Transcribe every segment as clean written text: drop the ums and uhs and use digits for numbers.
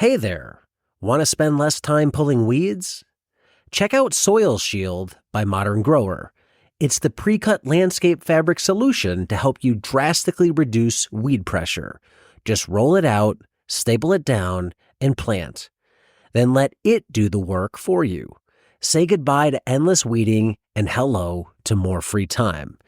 Hey there, want to spend less time pulling weeds? Check out Soil Shield by Modern Grower. It's the pre-cut landscape fabric solution to help you drastically reduce weed pressure. Just roll it out, staple it down, and plant. Then let it do the work for you. Say goodbye to endless weeding and hello to more free time.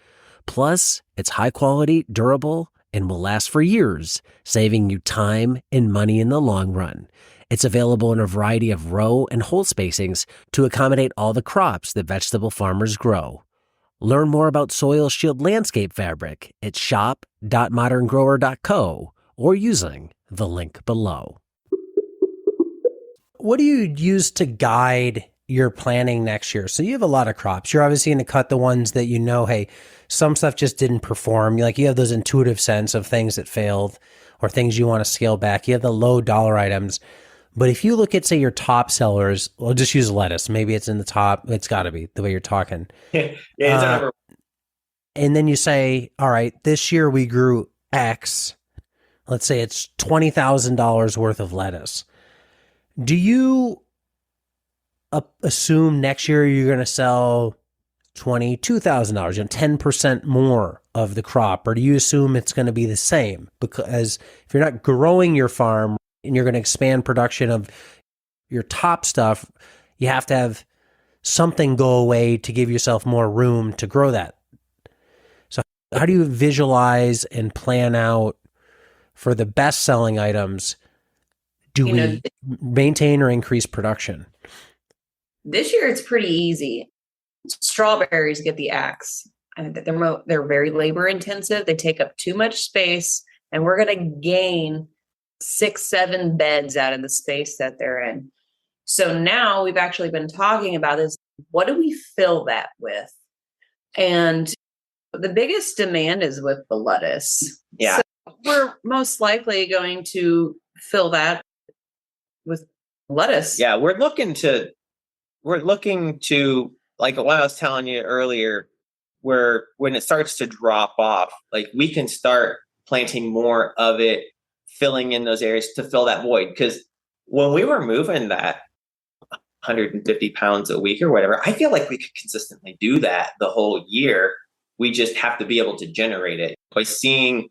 Plus, it's high quality, durable, and will last for years, saving you time and money in the long run. It's available in a variety of row and hole spacings to accommodate all the crops that vegetable farmers grow. Learn more about Soil Shield landscape fabric at shop.moderngrower.co or using the link below. What do you use to guide your planning next year? So you have a lot of crops. You're obviously going to cut the ones that you know, hey, some stuff just didn't perform. You have those intuitive sense of things that failed or things you want to scale back. You have the low dollar items. But if you look at, say, your top sellers, we'll just use lettuce. Maybe it's in the top. It's got to be the way you're talking. Yeah, it's number. And then you say, all right, this year we grew X. Let's say it's $20,000 worth of lettuce. Do you assume next year you're going to sell $22,000, 10% more of the crop? Or do you assume it's going to be the same? Because if you're not growing your farm and you're going to expand production of your top stuff, you have to have something go away to give yourself more room to grow that. So how do you visualize and plan out for the best selling items? Do we maintain or increase production? This year, it's pretty easy. Strawberries get the axe. They're very labor intensive. They take up too much space, and we're going to gain 6-7 beds out of the space that they're in. So now we've actually been talking about this. What do we fill that with? And the biggest demand is with the lettuce. Yeah. So we're most likely going to fill that with lettuce. Yeah, we're looking to, like what I was telling you earlier, where when it starts to drop off, like we can start planting more of it, filling in those areas to fill that void. Because when we were moving that 150 pounds a week or whatever, I feel like we could consistently do that the whole year. We just have to be able to generate it by seeing,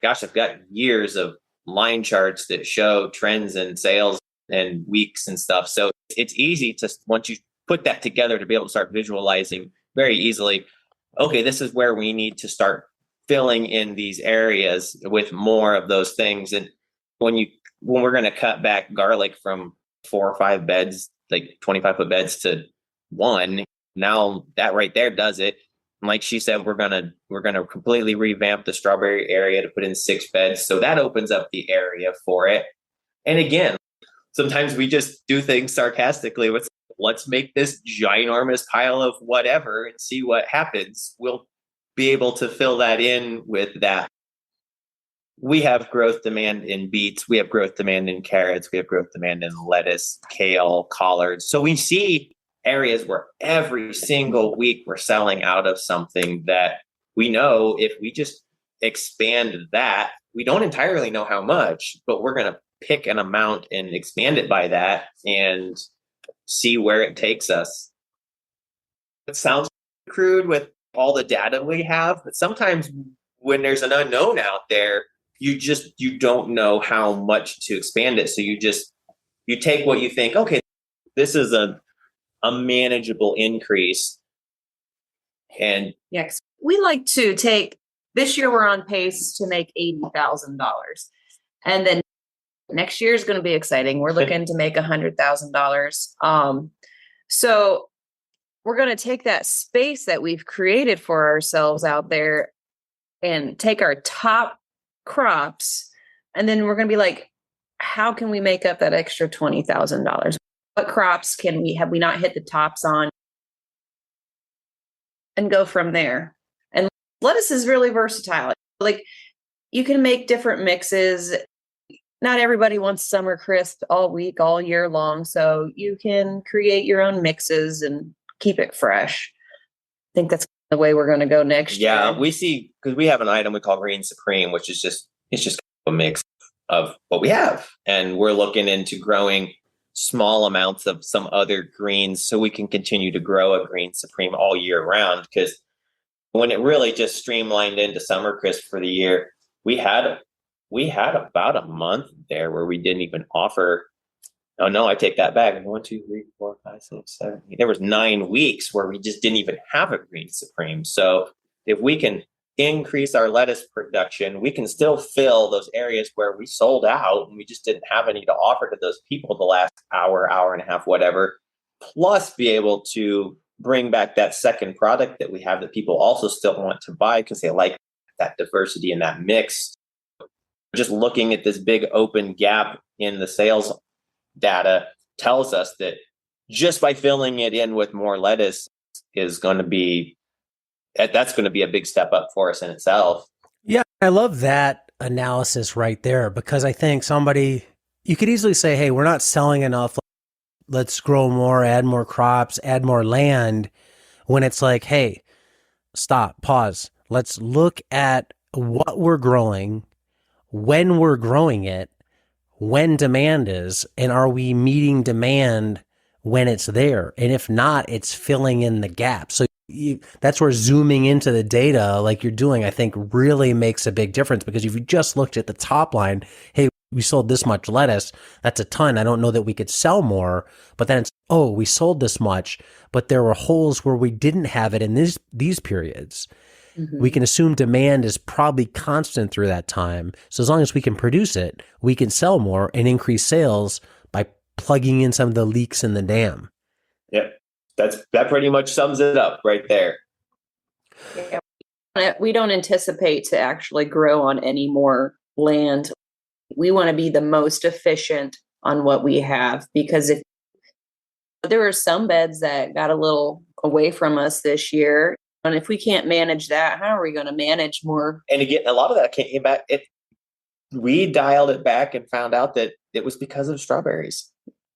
gosh, I've got years of line charts that show trends in sales and weeks and stuff. So it's easy to, once you put that together, to be able to start visualizing very easily, okay, this is where we need to start filling in these areas with more of those things. And when we're going to cut back garlic from 4 or 5 beds, like 25-foot beds, to 1, now that right there does it. And like she said, we're gonna completely revamp the strawberry area to put in 6 beds. So that opens up the area for it. And again, sometimes we just do things sarcastically with, let's make this ginormous pile of whatever and see what happens. We'll be able to fill that in with that. We have growth demand in beets. We have growth demand in carrots. We have growth demand in lettuce, kale, collards. So we see areas where every single week we're selling out of something that we know if we just expand that, we don't entirely know how much, but we're going to pick an amount and expand it by that and see where it takes us. It sounds crude with all the data we have, but sometimes when there's an unknown out there, you don't know how much to expand it. So you take what you think, okay, this is a manageable increase. And yes, we like to take, this year we're on pace to make $80,000. And then next year is going to be exciting. We're looking to make $100,000. So we're going to take that space that we've created for ourselves out there and take our top crops. And then we're going to be like, how can we make up that extra $20,000? What crops have we not hit the tops on? And go from there. And lettuce is really versatile. Like, you can make different mixes. Not everybody wants summer crisp all week, all year long. So you can create your own mixes and keep it fresh. I think that's the way we're going to go next year. Yeah, we see, because we have an item we call Green Supreme, which is it's just a mix. of what we have. And we're looking into growing small amounts of some other greens so we can continue to grow a green supreme all year round. Because when it really just streamlined into summer crisp for the year, we had about a month there where we didn't even offer. Oh no, I take that back. 1, 2, 3, 4, 5, 6, 7. 8. There was 9 weeks where we just didn't even have a green supreme. So if we can increase our lettuce production, we can still fill those areas where we sold out and we just didn't have any to offer to those people the last hour, hour and a half, whatever. Plus be able to bring back that second product that we have that people also still want to buy because they like that diversity and that mix. Just looking at this big open gap in the sales data tells us that just by filling it in with more lettuce is going to be, that's going to be a big step up for us in itself. Yeah, I love that analysis right there, because I think you could easily say, hey, we're not selling enough. Let's grow more, add more crops, add more land. When it's like, hey, stop, pause. Let's look at what we're growing, when we're growing it, when demand is, and are we meeting demand when it's there? And if not, it's filling in the gap. So that's where zooming into the data like you're doing, I think really makes a big difference, because if you just looked at the top line, hey, we sold this much lettuce, that's a ton. I don't know that we could sell more, but then it's, oh, we sold this much, but there were holes where we didn't have it in these periods. Mm-hmm. We can assume demand is probably constant through that time. So as long as we can produce it, we can sell more and increase sales by plugging in some of the leaks in the dam. Yep. That pretty much sums it up right there. Yeah. We don't anticipate to actually grow on any more land. We want to be the most efficient on what we have, because if there were some beds that got a little away from us this year, and if we can't manage that, how are we going to manage more? And again, a lot of that came back. We dialed it back and found out that it was because of strawberries.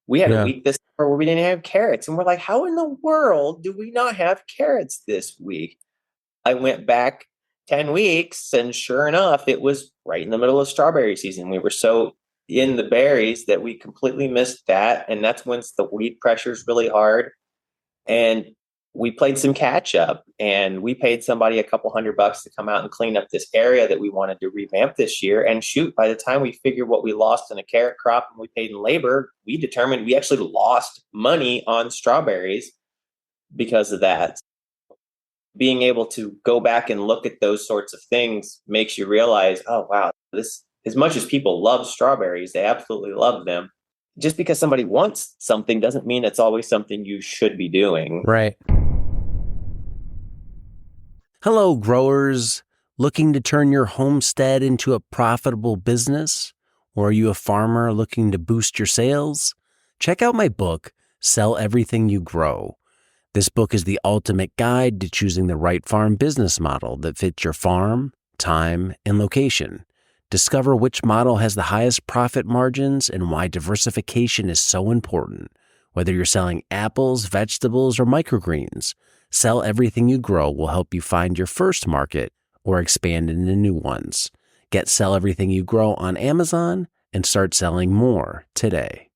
We had a week this summer where we didn't have carrots. And we're like, how in the world do we not have carrots this week? I went back 10 weeks and sure enough, it was right in the middle of strawberry season. We were so in the berries that we completely missed that. And that's when the weed pressure is really hard. And we played some catch up, and we paid somebody a couple $100 to come out and clean up this area that we wanted to revamp this year. And shoot, by the time we figured what we lost in a carrot crop and we paid in labor, we determined we actually lost money on strawberries because of that. Being able to go back and look at those sorts of things makes you realize, oh, wow, this, as much as people love strawberries, they absolutely love them. Just because somebody wants something doesn't mean it's always something you should be doing. Right. Hello, growers. Looking to turn your homestead into a profitable business? Or are you a farmer looking to boost your sales? Check out my book, Sell Everything You Grow. This book is the ultimate guide to choosing the right farm business model that fits your farm, time, and location. Discover which model has the highest profit margins and why diversification is so important. Whether you're selling apples, vegetables, or microgreens, Sell Everything You Grow will help you find your first market or expand into new ones. Get Sell Everything You Grow on Amazon and start selling more today.